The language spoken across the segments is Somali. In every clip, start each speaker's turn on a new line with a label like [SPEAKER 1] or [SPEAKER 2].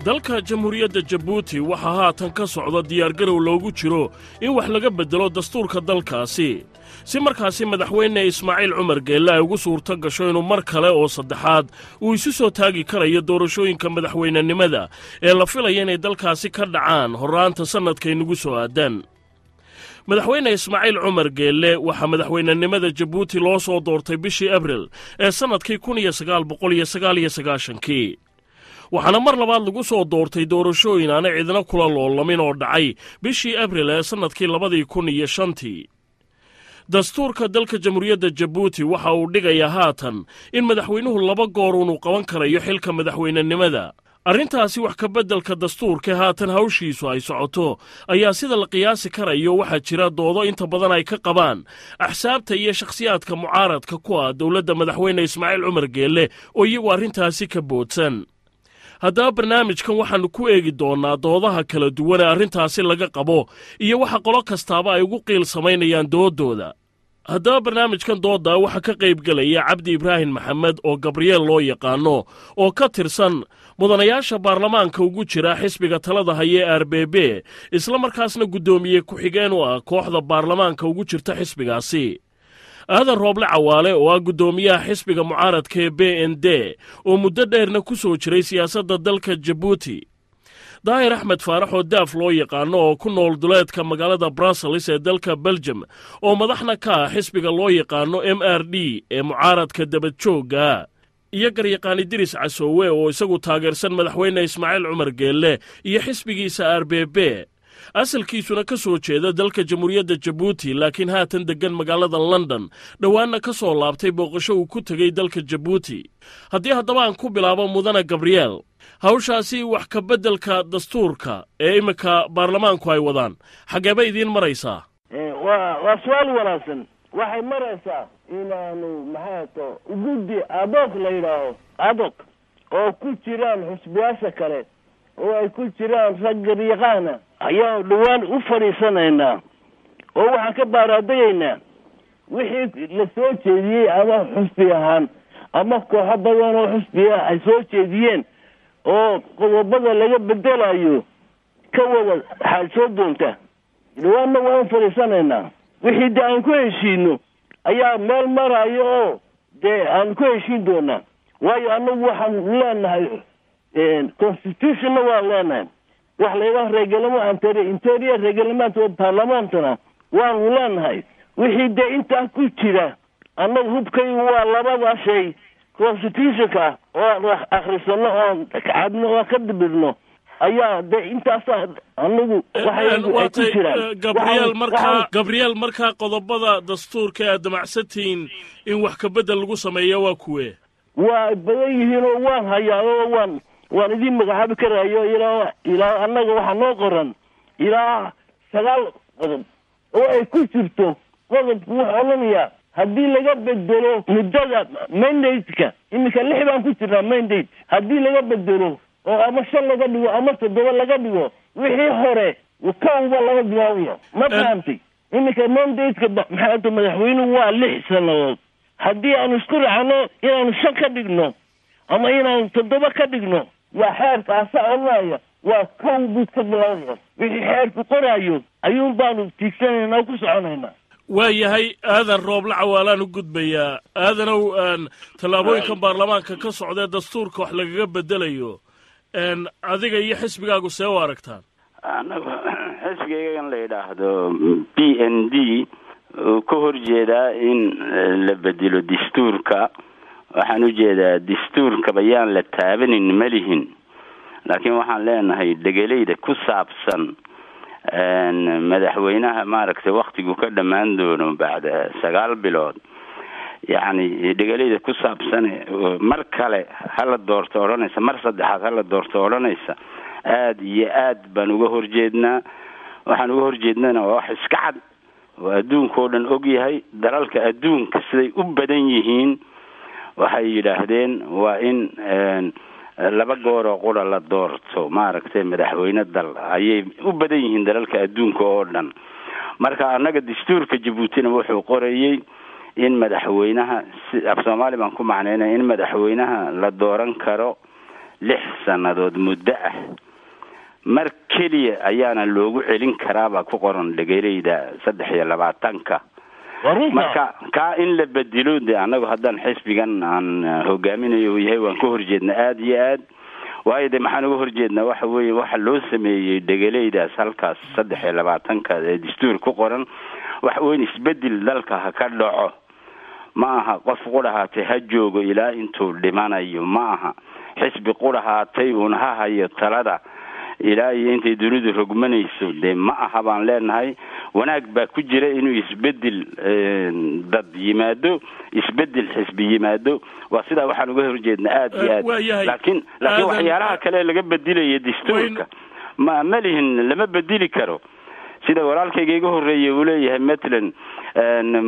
[SPEAKER 1] dalka jamhuuriyadda Jabuuti waxa haatan ka socda diyaargarow loogu jiro in wax laga bedelo dastuurka dalkaasi si markaasi madaxweyne Ismaaciil Cumar Geelle ay ugu suurto gasho inuu mar kale oo saddexaad uu isu soo taagi karayo doorashooyinka madaxweynenimada ee la filayo inay dalkaasi ka dhacaan horaanta sanadka inagu soo aadan madaxweyne Ismaaciil Cumar Geelle waxa madaxweynenimada Jabuuti loo soo doortay bishii Abriil ee sanadkii 1999 waxaana mar labaad lagu soo doortay doorashooyin aan cidna kula loolamin oo dhacay bishii Abriil ee sanadkii 2005 dastuurka dalka jamhuuriyadda Jabuuti waxa uu dhigayaa haatan in madaxweynuhu laba goor uu qaban karayo xilka madaxweynenimada arrintaasi wax ka beddelka dastuurka haatan hawshiisu ay socoto ayaa sida la qiyaasi karayo waxa jira doodo inta badan ay ka qabaan axsaabta iyo shakhsiyaadka mucaaradka ku ah dawladda madaxweyne Ismaaciil Cumar Geelle oo iyagu arrintaasi ka boodsan haddaba barnaamijkan waxaannu ku eegi doonnaa doodaha kala duwan ee arrintaasi laga qabo iyo waxa qolo kastaaba ay ugu qiil samaynayaan doodooda haddaba barnaamijkan doodda waxa ka qaybgelaya Cabdi Ibraahim Maxamed oo Gabriel loo yaqaano oo ka tirsan mudanayaasha baarlamaanka ugu jira xisbiga talada haya RBB isla markaasna gudoomiye ku-xigeen u ah kooxda baarlamaanka ugu jirta xisbigaasi aadan rooble cawaale oo ah gudoomiyaha xisbiga mucaaradka ee BND oo muddo dheerna ku soo jiray siyaasadda dalka Jabuuti daahir axmed faarax oo daaf loo yaqaano oo ku nool duleedka magaalada Brussels ee dalka Belgium oo madaxna ka ah xisbiga loo yaqaano MRD ee mucaaradka dabadjooga iyo garyaqaan Idris Casoowe oo isagu taageersan madaxweyne Ismaaciil Cumar Geelle iyo xisbigiisa RBB asalkiisuna ka soo jeeda dalka jamhuuriyadda Jabuuti laakiin haatan degan magaalada London dhawaanna ka soo laabtay booqasho uu ku tagay dalka Jabuuti haddii haddaba aan ku bilaabo mudane Gabriel hawshaasi wax ka beddelka dastuurka ee imika baarlamaanku ay wadaan xageeba idiin maraysaa
[SPEAKER 2] waa su'aal wanaagsan waxay maraysaa inaanu maxaato guddi adoog la yidhaaho adoog oo ku jiraan xusbiyaasha kale oo ay ku jiraan rag garyaqaana ayaa dhawaan u fadhiisanaynaa oo waxaan ka baaraadayaynaa wixii la soo jeediyey ama xusbi ahaan ama kooxo badan oo xusbiya ay soo jeediyeen oo qodobada laga bedelayo ka wada xaajoo doonta dhawaanna waan fadhiisanaynaa wixii dee aan ku heshiino ayaa meel marayo oo dee aan ku heshiin doonaa waayo annagu waxaan leenahay constitutionna waan leenahay wax layidhaha reglement interior reglement oo baarlamaantana waanu leenahay wixii dee intaa ku jira annagu hubkaygu waa labada shay constitutionka oo akhrisano oon cabno oo ka dibirno ayaa dee intaas annagu waxay ku jiraan
[SPEAKER 1] Gabriel markaa qodobada dastuurka ee damacsatiin in wax ka bedel lagu sameeyo waa kuwee
[SPEAKER 2] waa badan yihiin oo waan hayaa oo waan idin magacaabi karayo ilaa annaga waxaa noo qoran ilaa 9 qodob oo ay ku jirto qodobku wuxuu odhanayaa haddii laga bedelo muddada mandate-ka iminka 6 baan ku jirnaa mandate haddii laga bedelo oo ama 5 laga dhigo ama 7 laga dhigo wixii hore kowba laga bilaabayo ma fahamtay iminka mandate-ka maxaa madaxweynuhu waa 6 sanadood haddii aanu isku raacno inaanu 5 ka dhigno ama inaanu 7 ka dhigno waa xeerkaasa odhanaya waa kowbu ka bilaabaya wixii xeerku qoraayo ayuun baanu tiigsanaynaa ku soconaynaa
[SPEAKER 1] waa yahay aadan rooble cawaalaan u gudbayaa aadanow tallaabooyinka baarlamaanka ka socdee dastuurka wax lagaga bedelayo adiga iyo xisbigaagu see u aragtaan
[SPEAKER 3] anagu xisbigaygan la yidhaahdo BND ka horjeedaa in la bedelo dastuurka waxaan u jeedaa dastuurka bayaan la taabanin malihin laakiin waxaan leenahay degelayda ku saabsan madaxweynaha maaragtay waqtigu ka dhamaan doono bacda 9 bilood yani degelayda ku saabsan mar kale hala doorto oranaysa mar saddexaad hala doorto oranaysa aad iyo aad baan uga horjeednaa waxaan uga horjeednaa wax iska cad oo adduunka oo dhan og yahay dalalka adduunka siday u badan yihiin waxay yiraahdeen waa in laba goor oo qura la doorto maaragtay madaxweyne dal ayay u badan yihiin dalalka adduunka oo dhan marka anaga dastuurka Jabuutina wuxuu qorayay in madaxweynaha af Soomaali baan ku macneynaa in madaxweynaha la dooran karo 6 sannadood muddo ah mar keliya ayaana loogu celin karaabaa ku qoran dhegelayda 23-ka marka ka in la bedelo de anagu haddaan xisbigan aan hogaaminayo yahay waan ka horjeedna aad iyo aad waayo de maxaan uga horjeednaa waxa weeye waxa loo sameeyey dhegelaydaas halkaas 23-ka ee dastuur ku qoran wax weyn isbedel dalka ha ka dhaco ma aha qof qurahaatay ha joogo ilaa intuu dhimanayo ma aha xisbi qurahaatay uuna ha hayo talada ilaa intay dunidu rogmanayso de ma aha baan leenahay wanaag baa ku jira inuu isbedel dad yimaado isbedel xisbi yimaado waa sida waxaan uga horjeednaa aad iyo aad laakiin waxyaalaha kale laga bedelayo dastuurka ma malihin lama bedeli karo sida walaalkayga iga horeeyay uu leeyahay matlan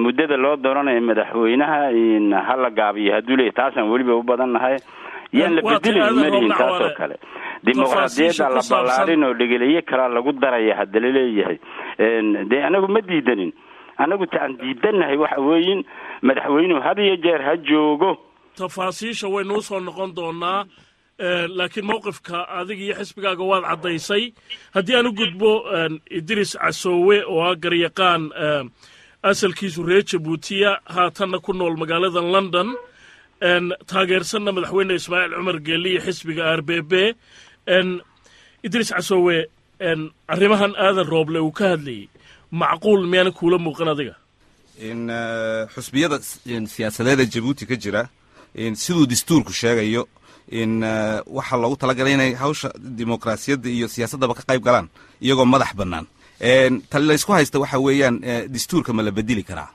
[SPEAKER 3] muddada loo dooranayo madaxweynaha in hala gaabiyo haduu leeyahay taasan weliba u badannahay yaan la bedelin malihin taasoo kale dimuqraadiyadda la ballaarin oo dhegeleeye kala lagu daraya hadda la leeyahay de anagu ma diidanin anagu taan diidanahay waxa weeyin madaxweynuhu had iyo jeer ha joogo
[SPEAKER 1] tafaasiisha way noo soo noqon doonaa laakiin mowqifka adiga iyo xisbigaaga waad caddaysay haddii aan u gudbo Idris Casoowe oo ah garyaqaan asalkiisu reer Jabuutiya haatanna ku nool magaalada London taageersanna madaxweyne Ismaaciil Cumar Geelle iyo xisbiga RBB Idris Casoowe arrimahan aadan rooble uu ka hadlayay macquul miyaan kula muuqan adiga
[SPEAKER 4] in xusbiyada siyaasadeed Jabuuti ka jira sidoo dastuurku sheegayo in waxa loogu talagalay inay hawsha dimuqraasiyadda iyo siyaasadda ka qayb galaan iyagoo madax bannaan tan la isku haysta waxa weeyaan dastuurka ma la bedeli karaa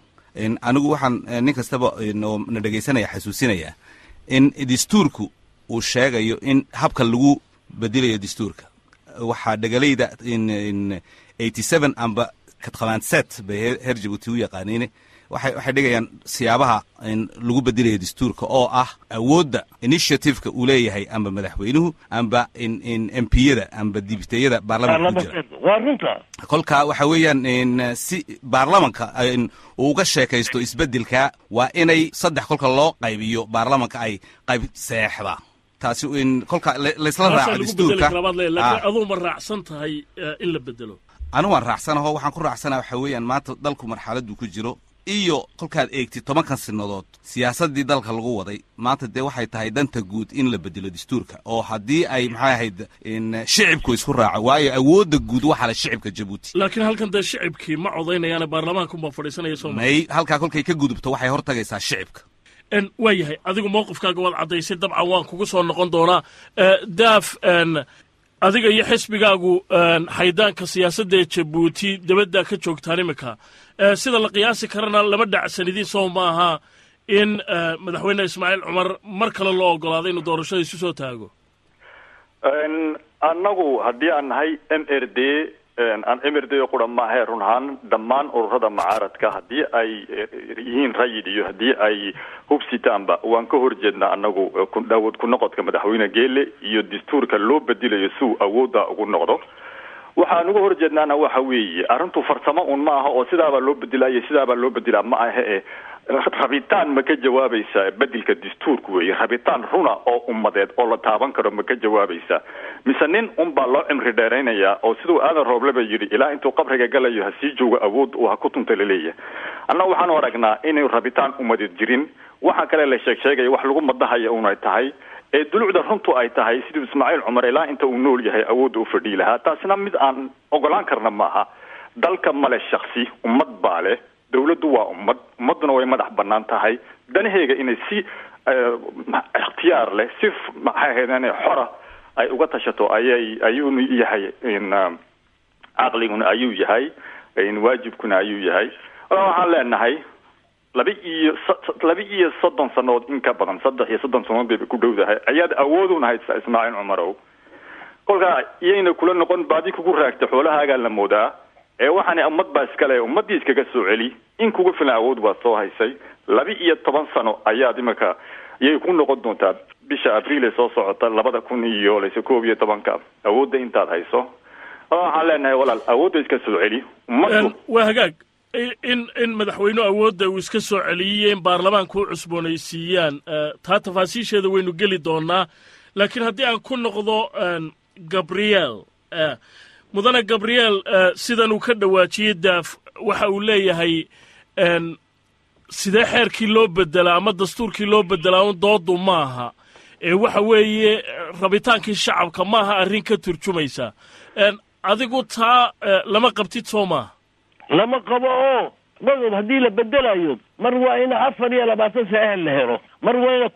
[SPEAKER 4] anigu waxaan nin kastaba na dhageysanaya xasuusinaya in dastuurku uu sheegayo in habka lagu bedelayo dastuurka waxa dhagalayda in 87 amba 87 bay heer Jabuuti u yaqaaniin waxay dhigayaan siyaabaha in lagu bedelayo dastuurka oo ah awoodda initiative-ka uu leeyahay amba madaxweynuhu amba in MP-yada amba dibitayada baarlamaanka jira
[SPEAKER 2] waarinta
[SPEAKER 4] kolka waxa weeyaan in si baarlamaanka uu uga sheekaysto isbedelka waa inay 3 kolka loo qaybiyo baarlamaanka ay qayb saxda taasi in kolka la isla raaco dastuurka
[SPEAKER 1] laakiin adoo ma raacsan tahay in la bedelo
[SPEAKER 4] anu waan raacsanahay waxaan ku raacsanahay waxa weeyaan maanta dalku marxaladdu ku jiro iyo kolkaad eegtid 10 sanadood siyaasadii dalka lagu waday maanta de waxay tahay danta guud in la bedelo dastuurka oo hadii ay maxay ahayd in shicibku isku raaco waayo awoodda guud waxa la shicibka Jabuuti
[SPEAKER 1] laakiin halkan de shicibkii ma codaynayaan baarlamaanku ma fadhiisanaya Soomaaliya
[SPEAKER 4] halka kolkay ka gudubto waxay hortagaysaa shicibka
[SPEAKER 1] waayahay adigu mowqifkaaga waad caddaysay dabcan waan kugu soo noqon doonaa daaf adiga iyo xisbigaagu haydaanka siyaasadda ee Jabuuti dibadda ka joogtaan imika sida la qiyaasi karana lama dhacsanidin soo maaha in madaxweyne Ismaaciil Cumar mar kale loo ogolaaday inuu doorashada isu soo taago
[SPEAKER 5] annagu haddii aan nahay MRD qura maaha run ahaan dhammaan ururada mucaaradka haddii ay yihiin rayid iyo haddii ay hubsitaanba waan ka horjeednaa annagu ku noqodka madaxweyne Geelle iyo dastuurka loo bedelayo si uu awoodda ugu noqdo waxaan uga horjeednaana waxa weeye arrintu farsamo un maaha oo sidaaba loo bedilaa ma aha rabitaan ma ka jawaabaysaa bedelka dastuurka weeye rabitaan runa oo ummadeed oo la taaban karo ma ka jawaabaysaa mise nin unbaa loo cimri dheeraynayaa oo siduu aadan roobleba yidhi ilaa intuu qabriga galayo ha sii joogo awood uu ha ku tunta laleeyahay annaga waxaan aragnaa inay rabitaan ummadeed jirin waxa kale la sheegaya wax lagu madahaya unay tahay ee dulucda runtu ay tahay sidii Ismaaciil Cumar ilaa inta uu nool yahay awood u fadhii lahaa taasina mid aan ogolaan karna maaha dalka male shakhsi ummad baale dawladdu waa ummaduna way madax bannaan tahay danaheega inay si ikhtiyaar leh si maxaaheedane xora ay uga tashato ayuu yahay in aqliguna ayuu yahay in waajibkuna ayuu yahay waxaan leenahay laba iyo soddon sanood in ka badan 3 sanood bay ku dhowdahay ayaad awooduna haysaa Ismaaciil Cumarow kolka iyayna kula noqon baadi kugu raagta xoolahaaga la moodaa waxaan ummad baa iskale ummadii iskaga soo celi in kugu filan awood waa soo haysay 12 sano ayaad imaka yay ku noqon doontaa bisha Abriil soo socota 2011 awoodda intaad hayso waxaan leenahay walaal awoodda iska soo celi
[SPEAKER 1] waa hagaag in madaxweynuhu awoodda uu iska soo celiyeen baarlamaanku u cusboonaysiiyaan taa tafaasiisheeda waynu geli doonaa laakiin haddii aan ku noqdo gabriel mudane gabriel sidan uu ka dhawaajiyey daaf waxa uu leeyahay sidee xeerkii loo bedelaa ama dastuurkii loo bedelaa un doodu maaha waxa weeye rabitaankii shacabka maaha arrin ka turjumaysa adigu taa lama qabtid soo maaha
[SPEAKER 2] lama qabo oo qodob haddii la bedelayo mar waa in 24 saacad la helo mar waa in